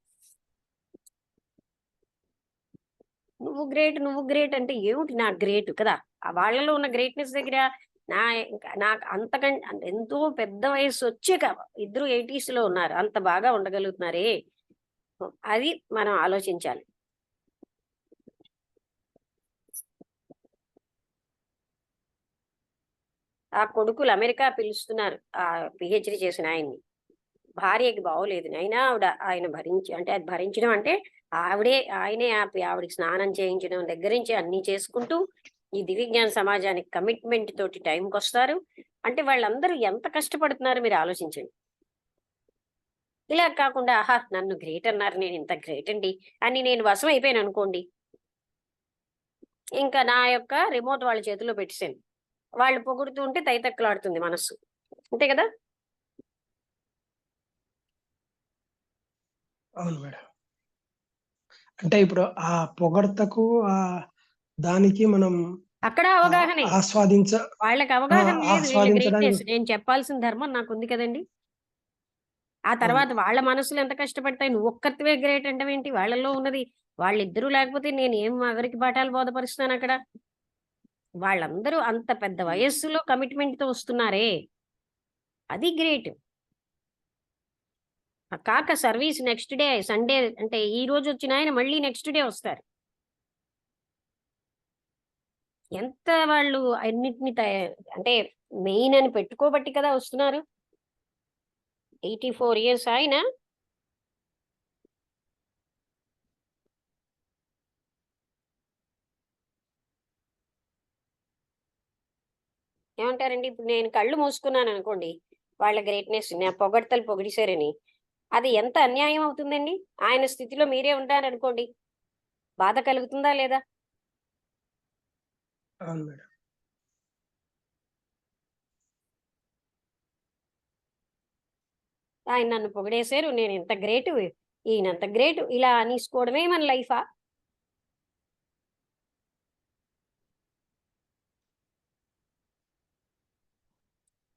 నువ్వు గ్రేట్ అంటే ఏమిటి నా గ్రేట్ కదా? వాళ్ళలో ఉన్న గ్రేట్నెస్ దగ్గర నాకు అంతకంటే ఎంతో పెద్ద వయసు వచ్చాక ఇద్దరు 80s లో ఉన్నారు, అంత బాగా ఉండగలుగుతున్నారే, అది మనం ఆలోచించాలి. ఆ కొడుకులు అమెరికా పిలుస్తున్నారు ఆ పిహెచ్డి చేసిన ఆయన్ని. భార్యకి బాగోలేదు, అయినా ఆయన భరించి, అంటే అది భరించడం అంటే ఆయనే ఆవిడకి స్నానం చేయించడం దగ్గర నుంచి అన్ని చేసుకుంటూ ఈ దివ్యజ్ఞాన సమాజానికి కమిట్మెంట్ తోటి టైంకి వస్తారు. అంటే వాళ్ళందరూ ఎంత కష్టపడుతున్నారు మీరు ఆలోచించండి. ఇలా కాకుండా ఆహా నన్ను గ్రేట్ అన్నారు, నేను ఇంత గ్రేట్ అండి అని నేను వశం అయిపోయాను అనుకోండి, ఇంకా నా యొక్క రిమోట్ వాళ్ళ చేతిలో పెట్టేసాను. వాళ్ళు పొగుడుతూ ఉంటే తైతక్కలాడుతుంది మనస్సు, అంతే కదా? అవును మేడం. అంటే ఇప్పుడు ఆ పొగడ్తకు దానికి మనం అక్కడ అవగాహనే, వాళ్ళకి అవగాహన లేదు వీళ్ళ ఆస్వాదించడానికి గ్రేట్నెస్. నేను చెప్పాల్సిన ధర్మం నాకుంది కదండి. ఆ తర్వాత వాళ్ళ మనసులు ఎంత కష్టపడతాయి, నువ్వు ఒక్కరివే గ్రేట్ అంటే ఏంటి? వాళ్ళల్లో ఉన్నది వాళ్ళిద్దరూ లేకపోతే నేను ఏం ఎవరికి పాఠాలు బోధపరుస్తున్నాను అక్కడ? వాళ్ళందరూ అంత పెద్ద వయస్సులో కమిట్మెంట్ తో వస్తున్నారే, అది గ్రేట్. కాక సర్వీస్ నెక్స్ట్ డే సండే, అంటే ఈ రోజు వచ్చిన ఆయన మళ్ళీ నెక్స్ట్ డే వస్తారు. ఎంత వాళ్ళు అన్నిటిని అంటే మెయిన్ అని పెట్టుకోబట్టి కదా వస్తున్నారు. 84 years ఆయన. ఏమంటారండి? ఇప్పుడు నేను కళ్ళు మూసుకున్నాను అనుకోండి, వాళ్ళ గ్రేట్నెస్ నా పొగడ్తలు పొగిడిశారని, అది ఎంత అన్యాయం అవుతుందండి? ఆయన స్థితిలో మీరే ఉంటారనుకోండి, బాధ కలుగుతుందా లేదా? అవును మేడం. ఆయన నన్ను పొగిడేశారు, నేను ఇంత గ్రేటు, ఈయనంత గ్రేటు, ఇలా అనేసుకోవడమే మన లైఫా?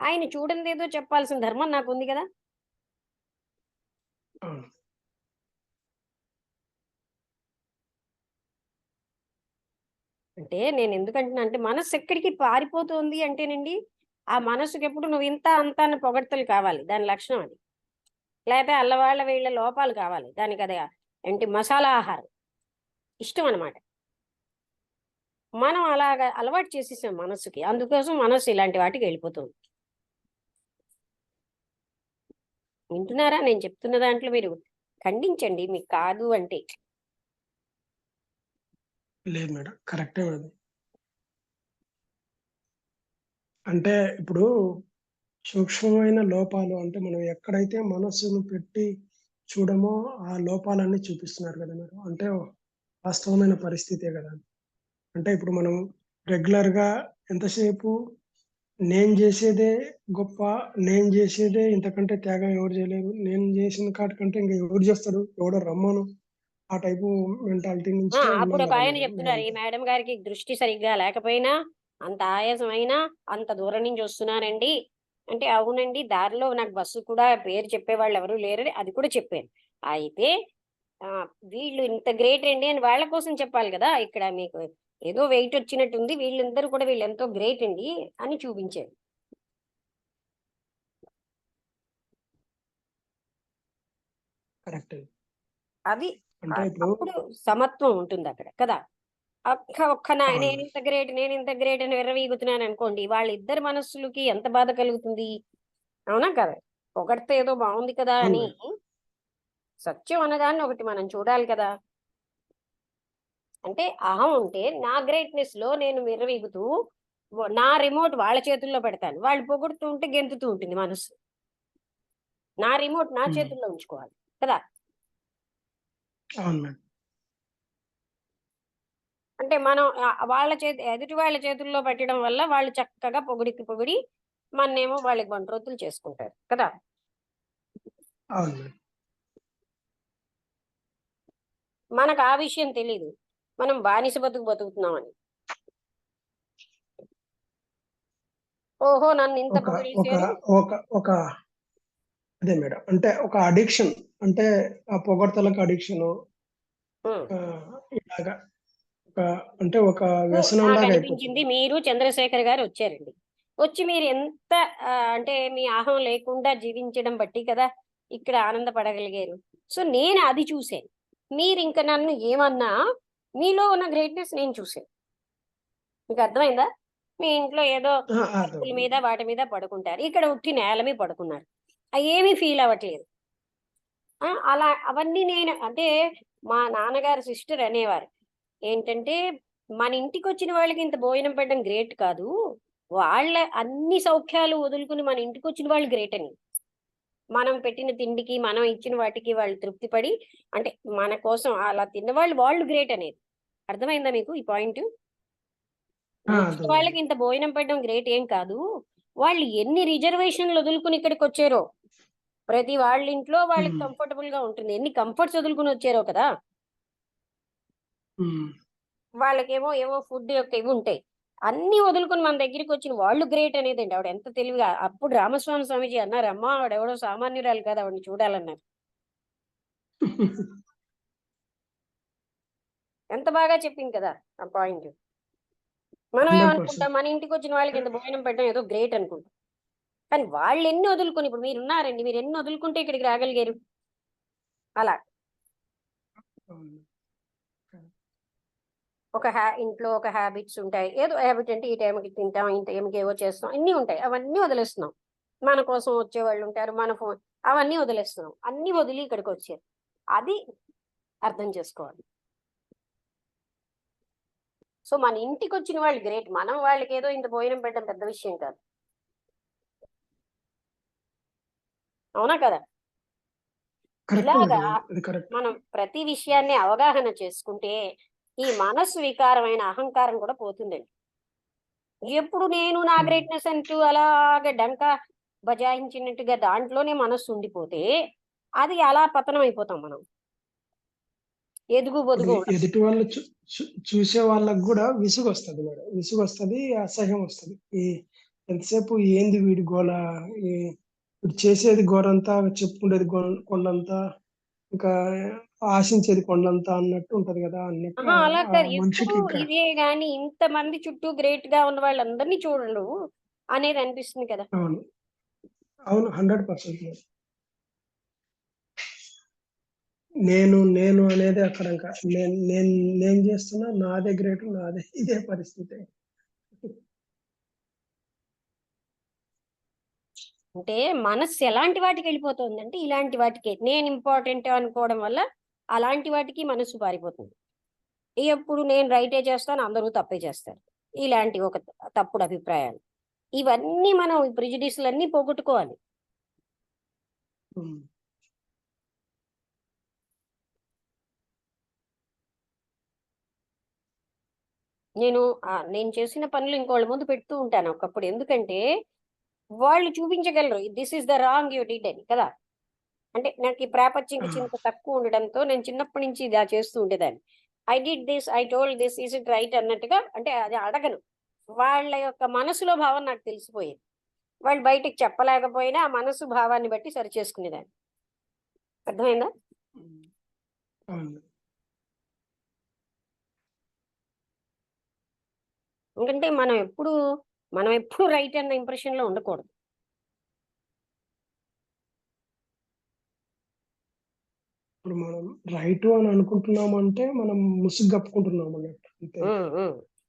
ఆయన చూడండి ఏదో చెప్పాల్సిన ధర్మం నాకుంది కదా. అవును. అంటే నేను ఎందుకంటున్నా అంటే మనస్సు ఎక్కడికి పారిపోతుంది అంటేనండి, ఆ మనసుకి ఎప్పుడు నువ్వు ఇంత అంత అన్న పొగడ్తలు కావాలి, దాని లక్షణం అది. లేకపోతే అల్లవాళ్ళ వీళ్ళ లోపాలు కావాలి దానికి, అది ఏంటి మసాలా ఆహారం ఇష్టం అన్నమాట. మనం అలాగా అలవాటు చేసేసాం మనస్సుకి, అందుకోసం మనస్సు ఇలాంటి వాటికి వెళ్ళిపోతుంది. వింటున్నారా నేను చెప్తున్న దాంట్లో? మీరు ఖండించండి మీకు కాదు అంటే. లేదు మేడం, కరెక్టే మేడం. అంటే ఇప్పుడు సూక్ష్మమైన లోపాలు అంటే మనం ఎక్కడైతే మనస్సును పెట్టి చూడమో ఆ లోపాలన్నీ చూపిస్తున్నారు కదా మేడం. అంటే వాస్తవమైన పరిస్థితే కదా. అంటే ఇప్పుడు మనం రెగ్యులర్ గా ఎంతసేపు నేను చేసేదే గొప్ప, నేను చేసేదే ఇంతకంటే త్యాగం ఎవరు చేయలేరు, నేను చేసిన కాటికంటే ఇంకా ఎవరు చేస్తారు, ఎవడో రమ్మను, ఆ టైపు మెంటాలిటీ నుంచే అప్పుడు ఉన్నాం ఒక కదా ఆయన మేడం చెప్తున్నారు, ఈ మేమంతా. మేడం గారికి దృష్టి సరిగ్గా లేకపోయినా, అంత ఆయాసమైనా అంత దూరం నుంచి వస్తున్నారండి అంటే, అవునండి దారిలో నాకు బస్సు కూడా పేరు చెప్పేవాళ్ళు ఎవరు లేరని అది కూడా చెప్పాను. అయితే వీళ్ళు ఇంత గ్రేట్ అండి అని వాళ్ళ కోసం చెప్పాలి కదా. ఇక్కడ మీకు ఏదో వెయిట్ వచ్చినట్టుంది, వీళ్ళందరూ కూడా వీళ్ళు ఎంతో గ్రేట్ అండి అని చూపించారు. కరెక్ట్. అది అంటే ఇప్పుడు అప్పుడు సమత్వం ఉంటుంది అక్కడ కదా. ఒక్క అవును. నేను ఇంత గ్రేట్ అని విర్రవీగుతున్నాను అనుకోండి, వాళ్ళిద్దరి మనస్సులకి ఎంత బాధ కలుగుతుంది, అవునా కదా? పొగడితే ఏదో బాగుంది కదా అవును అని, మేడం. సత్యం అన్నదాన్ని ఒకటి మనం చూడాలి కదా. అంటే అహం ఉంటే నా గ్రేట్నెస్ లో నేను విర్రవీగుతూ నా రిమోట్ వాళ్ళ చేతుల్లో పెడతాను, వాళ్ళు పొగుడుతూ ఉంటే గెంతుతూ ఉంటుంది మనస్సు. నా రిమోట్ నా ఉమ్. చేతుల్లో ఉంచుకోవాలి కదా. అవును మేడం. అంటే మనం వాళ్ళ చేతి ఎదుటి వాళ్ళ చేతుల్లో పెట్టడం వల్ల వాళ్ళు చక్కగా పొగిడి మన్నేమో వాళ్ళకి బంట్రోతులు చేసుకుంటారు కదా. అవును మేడం. మనకు ఆ విషయం తెలీదు, మనం బానిస బతుకుతున్నామని. ఓహో నన్ను ఇంత ఒక ఒక పొగిడేశారు. ఒక ఒక అదే మేడం, అంటే ఒక అడిక్షన్, అంటే ఆ పొగడ్తలకు అడిక్షన్ ఉమ్. ఇలాగా ఒక, అంటే ఒక నాకు వ్యసనం నాకు లాగా అనిపించింది అయిపోతుంది. మీరు చంద్రశేఖర్ గారు వచ్చారండి. వచ్చి మీరు ఎంత అంటే మీ అహం లేకుండా జీవించడం బట్టి కదా ఇక్కడ ఆనందపడగలిగారు. సో నేను అది చూశాను. మీరు ఇంకా నన్ను ఏమన్నా మీలో ఉన్న గ్రేట్నెస్ నేను చూశాను. మీకు అర్థమైందా? మీ ఇంట్లో ఏదో పరుపుల అర్థమైంది. మీద వాటి మీద పడుకుంటారు, ఇక్కడ ఉట్టి నేల మీద పడుకున్నారు, ఏమీ ఫీల్ అవ్వట్లేదు. అలా అవన్నీ నేను అంటే మా నాన్నగారు సిస్టర్ అనేవారు ఏంటంటే, మన ఇంటికి వచ్చిన వాళ్ళకి ఇంత భోజనం పెట్టడం గ్రేట్ కాదు, వాళ్ళ అన్ని సౌఖ్యాలు వదులుకుని మన ఇంటికి వచ్చిన వాళ్ళు గ్రేట్ అని. మనం పెట్టిన తిండికి మనం ఇచ్చిన వాటికి వాళ్ళు తృప్తి పడి, అంటే మన కోసం అలా తిన్నవాళ్ళు వాళ్ళు గ్రేట్ అనేది. అర్థమైందా మీకు ఈ పాయింట్? వచ్చిన అర్థమైంది. వాళ్ళకి ఇంత భోజనం పెట్టడం గ్రేట్ ఏం కాదు, వాళ్ళు ఎన్ని రిజర్వేషన్లు వదులుకుని ఇక్కడికి వచ్చారో. ప్రతి వాళ్ళ ఇంట్లో వాళ్ళకి ఉమ్, కంఫర్టబుల్ గా ఉంటుంది, ఎన్ని కంఫర్ట్స్ వదులుకుని వచ్చారో కదా. ఉమ్. వాళ్ళకేమో ఏవో ఫుడ్ యొక్క ఇవి ఉంటాయి, అన్ని వదులుకొని మన దగ్గరికి వచ్చిన వాళ్ళు గ్రేట్ అనేదండి. ఆవిడ ఎంత తెలివిగా, అప్పుడు రామస్వామి స్వామిజీ అన్నారు, అమ్మా ఆవిడెవడో సామాన్యురాలు కాదు, ఆవిడని చూడాలన్నారు. ఎంత బాగా చెప్పింది కదా ఆ పాయింట్. మనం 100%. ఏమనుకుంటాం, మన ఇంటికి వచ్చిన వాళ్ళకి ఇంత భోజనం పెట్టడం ఏదో గ్రేట్ అనుకుంటాం. కానీ వాళ్ళు ఎన్ని వదులుకొని, ఇప్పుడు మీరు ఉన్నారండి, మీరు ఎన్ని వదులుకుంటే ఇక్కడికి రాగలిగారు. అలా అవును. ఇంట్లో ఒక హ్యాబిట్స్ ఉంటాయి, ఏదో హ్యాబిట్ అంటే ఈ టైంకి తింటాం, ఈ టైంకి ఏవో చేస్తాం, అన్నీ ఉంటాయి, అవన్నీ వదిలేస్తున్నాం. మన కోసం వచ్చే వాళ్ళు ఉంటారు, మన ఫోన్, అవన్నీ వదిలేస్తున్నాం, అన్ని వదిలి ఇక్కడికి వచ్చారు. అది అర్థం చేసుకోవాలి. సో మన ఇంటికి వచ్చిన వాళ్ళు గ్రేట్, మనం వాళ్ళకి ఏదో ఇంత భోజనం పెట్టడం పెద్ద విషయం కాదు. అవునా కదా? కరెక్ట్ ఇలాగా మేడం, అది కరెక్ట్. మనం ప్రతి విషయాన్ని అవగాహన చేసుకుంటే ఈ మనస్సు వికారమైన అహంకారం కూడా పోతుందండి. ఎప్పుడు నేను నా గ్రేట్నెస్ అంటూ అలాగే డంకా బజాయించినట్టుగా దాంట్లోనే మనస్సు ఉండిపోతే అది అలా పతనం అయిపోతాం మనం, ఎదుగు అది బొదుగు ఉండదు. ఎదుటి వాళ్ళు చూసే వాళ్ళకి కూడా విసుగు వస్తుంది మేడం, విసుగు వస్తుంది, అసహ్యం వస్తుంది. ఈ ఎంతసేపు ఏంది వీడి గోల, ఈ వీడు చేసేది గోరంతా, చెప్పుకునేది కొండంతా, ఇంకా ఆశించేది కొండంతా అన్నట్టు ఉంటది కదా, అన్నట్టు అలా ఆ కాదు, ఎప్పుడు మనిషికి ఇంకా. ఇదే గాని ఇంతమంది చుట్టూ గ్రేట్ గా ఉన్న వాళ్ళందరినీ చూడరు అనేది అనిపిస్తుంది కదా. అవును, అవును, 100%. నేను నేను అనేది అక్కడ ఇంకా నేను నేను నేను చేస్తున్నా, నాదే గ్రేట్, నాదే ఇదే పరిస్థితి. అంటే మనస్సు ఎలాంటి వాటికి వెళ్ళిపోతుంది అంటే ఇలాంటి వాటికి నేను ఇంపార్టెంట్ అనుకోవడం వల్ల అలాంటి వాటికి మనస్సు పారిపోతుంది. ఎప్పుడు నేను రైటే చేస్తాను, అందరూ తప్పే చేస్తారు, ఇలాంటి ఒక తప్పుడు అభిప్రాయాలు, ఇవన్నీ మనం ప్రిజుడిస్లన్నీ పోగొట్టుకోవాలి. ఉమ్. నేను చేసిన పనులు ఇంకోళ్ళ ముందు పెడుతూ ఉంటాను ఒకప్పుడు, ఎందుకంటే వాళ్ళు చూపించగలరు this is the wrong you did అని కదా. అంటే నాకు ఈ ప్రాపంచిక ఆ, చింత తక్కువ ఉండడంతో నేను చిన్నప్పటి నుంచి ఇలా చేస్తూ ఉండేదాన్ని. I did this, I told this, is it right అన్నట్టుగా, అంటే అది అడగను. వాళ్ళ యొక్క మనసులో భావం నాకు తెలిసిపోయేది, వాళ్ళు బయటికి చెప్పలేకపోయినా ఆ మనసు భావాన్ని బట్టి సరి చేసుకునేదాన్ని. అర్థమైందా? అవును. ఎందుకంటే మనం ఎప్పుడు రైట్ అన్న ఇంప్రెషన్ లో ఉండకూడదు. ఇప్పుడు మనం రైట్ అని అనుకుంటున్నామంటే మనం ముసుగు కప్పుకుంటున్నాం అన్నట్టు అంతే.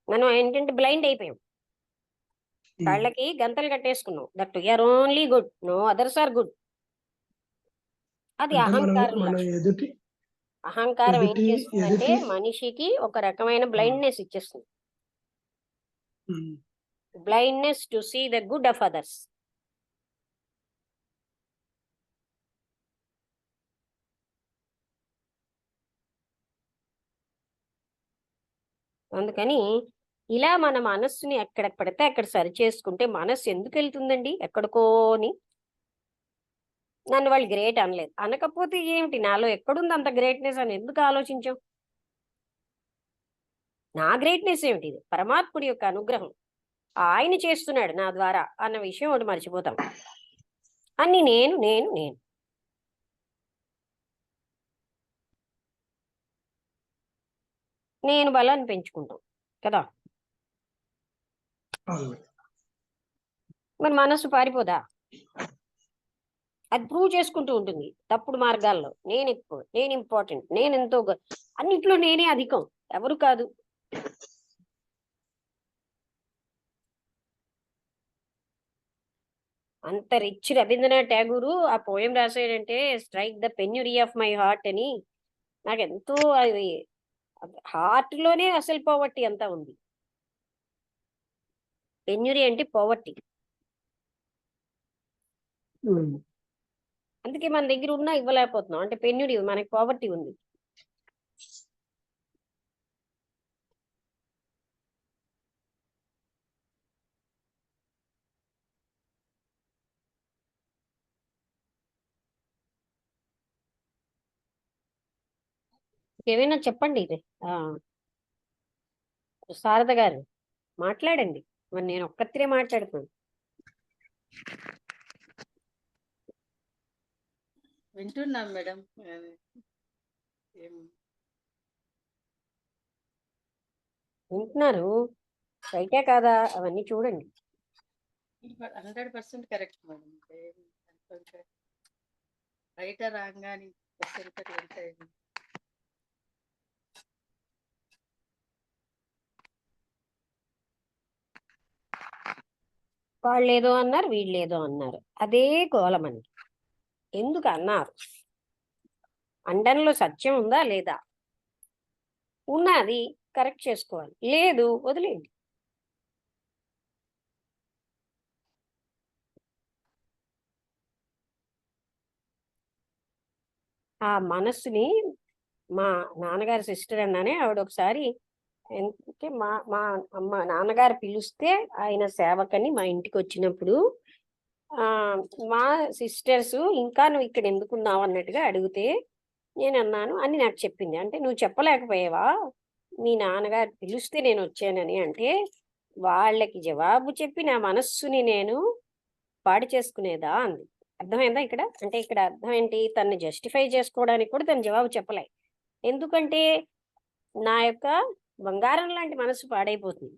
మనం ఏంటంటే బ్లైండ్ అయిపోయాం, ఉమ్. కళ్ళకి గంతలు కట్టేసుకున్నాం, that you're only good, no others are good. అది అంటే మనం అహంకారం మన లక్షణం. ఎదుటి అహంకారం ఏం ఎదుటి చేస్తుందంటే ఎదుటి మనిషికి ఒక రకమైన ఆ, బ్లైండ్నెస్ ఇచ్చేస్తుంది, ఉమ్. Blindness to see the good of others. అందుకని ఇలా మన మనస్సుని ఎక్కడ పడితే అక్కడ సరి చేసుకుంటే మనస్సు ఎందుకు వెళ్తుందండి ఎక్కడికోని. నన్ను వాళ్ళు గ్రేట్ అనలేదు, అనకపోతే ఏమిటి, నాలో ఎక్కడుంది అంత గ్రేట్నెస్ అని ఎందుకు ఆలోచించాం? నా గ్రేట్నెస్ ఏమిటి? ఇది పరమాత్ముడి యొక్క అనుగ్రహం, ఆయన చేస్తున్నాడు నా ద్వారా అన్న విషయం ఒకటి మర్చిపోతాం. అన్ని నేను నేను నేను. నేను బలాన్ని పెంచుకుంటాం కదా. అవును. మరి మనస్సు పారిపోదా? అది ప్రూవ్ చేసుకుంటూ ఉంటుంది తప్పుడు మార్గాల్లో. నేను ఎక్కువ, నేను ఇంపార్టెంట్, నేను ఎంతో అన్నిట్లో నేనే అధికం, ఎవరు కాదు. అంత రిచ్ రవీంద్రనాథ్ ఠాగూరు ఆ పోయం రాశాడంటే strike the penury of my heart అని. నాకు ఎంతో అది హార్ట్ లోనే అసలు పోవర్టీ అంతా ఉంది. పెన్యురీ అంటే పోవర్టీ. ఉమ్. అందుకే మన దగ్గర ఉన్నా ఇవ్వలేకపోతున్నాం, అంటే పెన్యురీ, మనకి పోవర్టీ ఉంది. ఏమైనా చెప్పండి ఇది. శారద గారు మాట్లాడండి, మరి నేను ఒక్కతిరే మాట్లాడుతున్నాను. వింటున్నాం మేడం. వింటున్నారు, రైటే కాదా అవన్నీ చూడండి. 100% కరెక్ట్ మేడం. రైటా రాంగా అని ఉంటాయి. వాళ్ళు ఏదో అన్నారు, వీళ్ళు ఏదో అన్నారు, అదే గోలమని. ఎందుకు అన్నారు? అండంలో సత్యం ఉందా లేదా? ఉన్నది, కరెక్ట్ చేసుకోవాలి, లేదు వదిలేయండి. ఆ మనస్సుని, మా నాన్నగారి సిస్టర్ అన్నానే, ఆవిడ ఒకసారి అంటే మా మా అమ్మ నాన్నగారు పిలిస్తే ఆయన సేవకని మా ఇంటికి వచ్చినప్పుడు మా సిస్టర్స్ ఇంకా నువ్వు ఇక్కడ ఎందుకున్నావు అన్నట్టుగా అడిగితే నేను అన్నాను అని నాకు చెప్పింది. అంటే నువ్వు చెప్పలేకపోయావా మీ నాన్నగారు పిలిస్తే నేను వచ్చానని? అంటే వాళ్ళకి జవాబు చెప్పి నా మనస్సుని నేను పాడు చేసుకునేదా అంది. అర్థమైందా ఇక్కడ? అంటే ఇక్కడ అర్థం ఏంటి, తన్ని జస్టిఫై చేసుకోవడానికి కూడా తను జవాబు చెప్పలే. ఎందుకంటే నా యొక్క బంగారం లాంటి మనసు పాడైపోతుంది.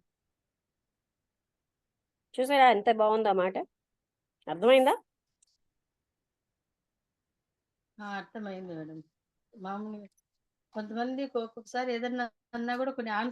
చూసారా ఎంత బాగుందో మాట? అర్థమైందా? అర్థమైంది మేడం. మామూలుగా కొంతమంది ఒక్కొక్కసారి ఏదన్నా అన్నా కూడా కొన్ని